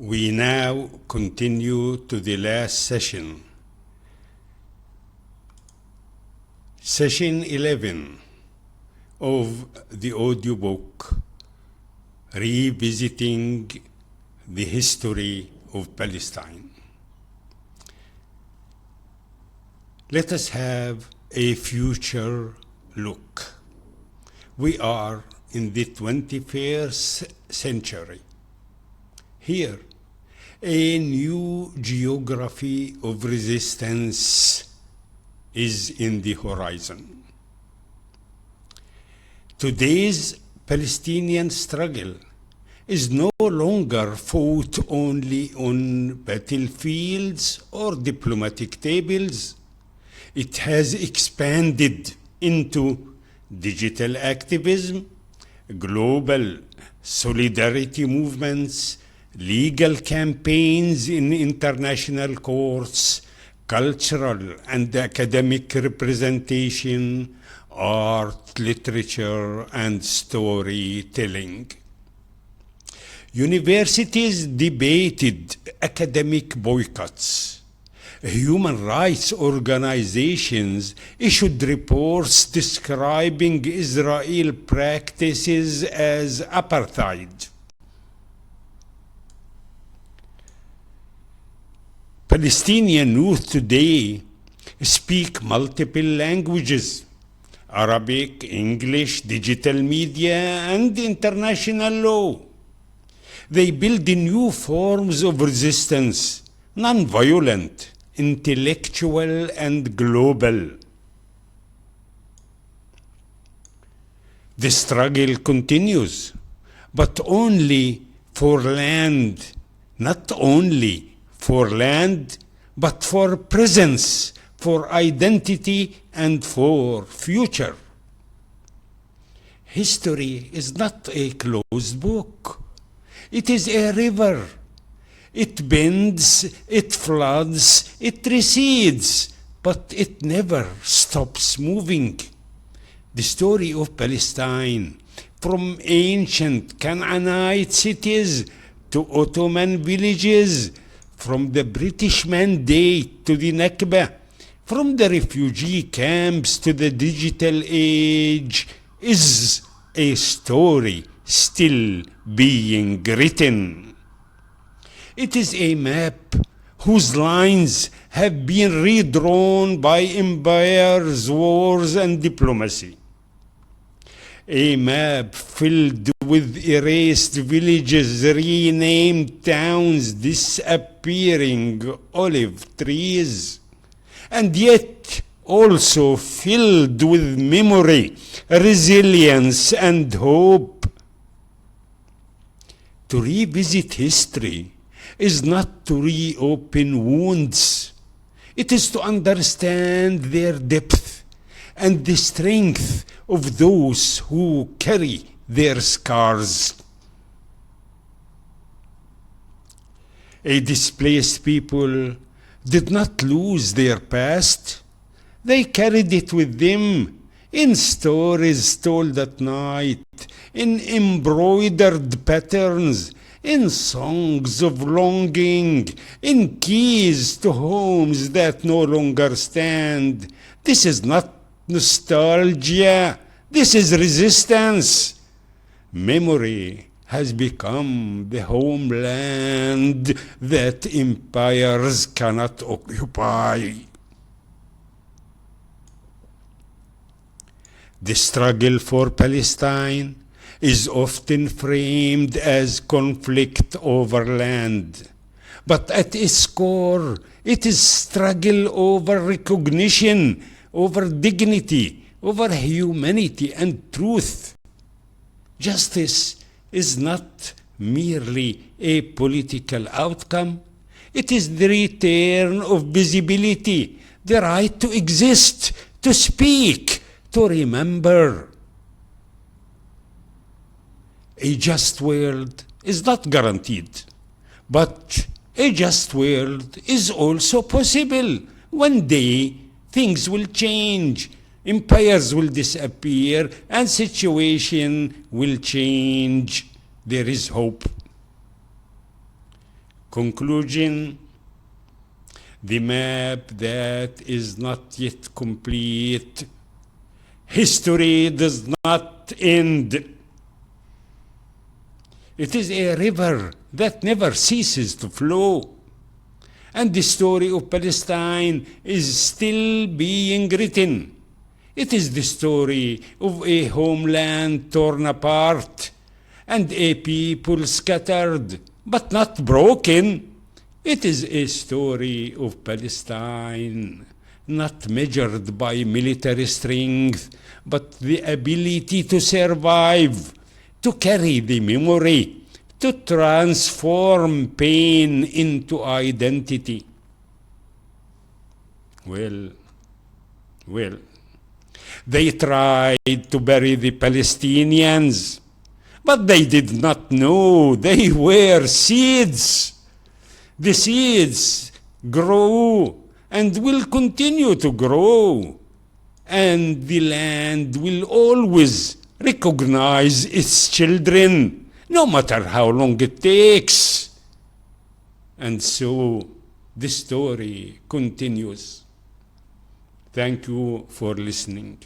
We now continue to the last session. Session 11 of the audiobook, Revisiting the History of Palestine. Let us have a future look. We are in the 21st century. Here, a new geography of resistance is in the horizon. Today's Palestinian struggle is no longer fought only on battlefields or diplomatic tables. It has expanded into digital activism, global solidarity movements, legal campaigns in international courts, cultural and academic representation, art, literature, and storytelling. Universities debated academic boycotts. Human rights organizations issued reports describing Israel practices as apartheid. Palestinian youth today speak multiple languages: Arabic, English, digital media, and international law. They build new forms of resistance, non-violent, intellectual, and global. The struggle continues, but only for land, not only for land, but for presence, for identity, and for future. History is not a closed book. It is a river. It bends, it floods, it recedes, but it never stops moving. The story of Palestine, from ancient Canaanite cities to Ottoman villages, from the British Mandate to the Nakba, from the refugee camps to the digital age, is a story still being written. It is a map whose lines have been redrawn by empires, wars, and diplomacy. A map filled with erased villages, renamed towns, disappearing olive trees, and yet also filled with memory, resilience, and hope. To revisit history is not to reopen wounds. It is to understand their depth and the strength of those who carry their scars. A displaced people did not lose their past. They carried it with them in stories told at night, in embroidered patterns, in songs of longing, in keys to homes that no longer stand. This is not nostalgia. This is resistance. Memory has become the homeland that empires cannot occupy. The struggle for Palestine is often framed as conflict over land. But at its core, it is struggle over recognition, over dignity, over humanity and truth. Justice is not merely a political outcome. It is the return of visibility, the right to exist, to speak, to remember. A just world is not guaranteed, but a just world is also possible. One day, things will change. Empires will disappear and situation will change. There is hope. Conclusion: the map that is not yet complete. History does not end. It is a river that never ceases to flow. And the story of Palestine is still being written. It is the story of a homeland torn apart and a people scattered, but not broken. It is a story of Palestine, not measured by military strength, but the ability to survive, to carry the memory, to transform pain into identity. Well, they tried to bury the Palestinians, but they did not know they were seeds. The seeds grow and will continue to grow, and the land will always recognize its children, no matter how long it takes. And so the story continues. Thank you for listening.